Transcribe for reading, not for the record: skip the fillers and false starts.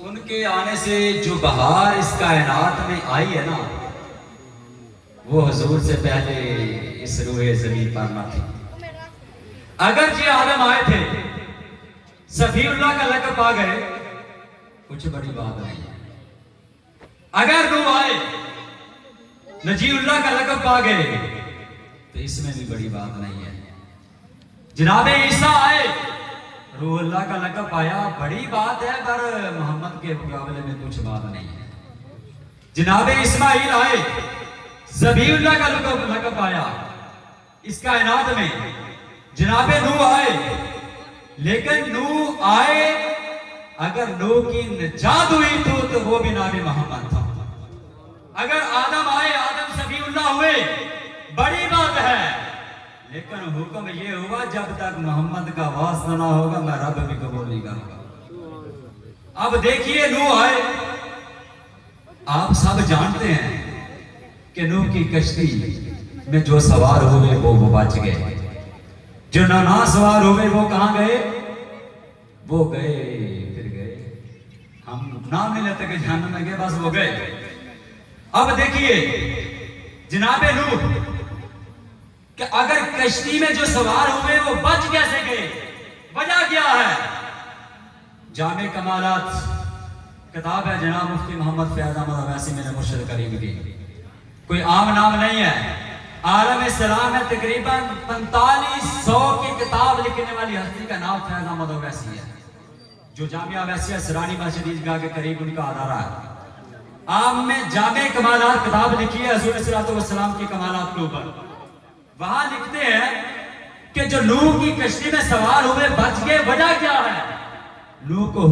ان کے آنے سے جو بہار اس کائنات میں آئی ہے نا، وہ حضور سے پہلے اس روح زمین پر نہ تھی۔ اگر جی آدم آئے تھے، صفی اللہ کا لقب پا گئے، کچھ بڑی بات نہیں ہے۔ اگر نوح آئے، نجی اللہ کا لقب پا گئے، تو اس میں بھی بڑی بات نہیں ہے۔ جناب عیسیٰ آئے، روح اللہ کا لقب پایا، بڑی بات ہے، پر محمد کے مقابلے میں کچھ بات نہیں ہے۔ جناب اسماعیل آئے، ذبیح اللہ کا لقب پایا اس کائنات میں۔ جناب نوح آئے، لیکن نوح آئے، اگر نوح کی نجات ہوئی تو وہ بھی نبی محمد تھا۔ اگر آدم آئے، آدم ذبیح اللہ ہوئے، بڑی بات ہے، لیکن حکم یہ ہوا جب تک محمد کا واسطہ نہ ہوگا میں رب بھی قبول نہیں کروں گا۔ اب دیکھیے نوح آئے، آپ سب جانتے ہیں کہ نوح کی کشتی میں جو سوار ہوئے وہ بچ گئے، جو نہ سوار ہوئے وہ کہاں گئے؟ وہ گئے پھر گئے، ہم نام نہیں لیتے کہ جہنم میں گئے، بس وہ گئے۔ اب دیکھیے جناب نوح کہ اگر کشتی میں جو سوار ہوئے وہ بچ کیسے گئے، وجہ کیا ہے؟ جامع کمالات کتاب ہے جناب مفتی محمد فیاض احمد اویسی میرے مرشد کریم کی، کوئی عام نام نہیں ہے، عالم اسلام میں تقریباً 4500 کی کتاب لکھنے والی ہستی کا نام فیاض احمد اویسی ہے، جو جامعہ اویسیہ سرانی مسجد عیدگاہ کے قریب ان کا ادارہ ہے۔ عام میں جامع کمالات کتاب لکھی ہے حضور صلی اللہ علیہ وسلم کی کمالات کے اوپر، وہاں لکھتے ہیں کہ جو نوح کی کشتی میں سوار ہوئے بچ گئے، وجہ کیا ہے؟ نوح کو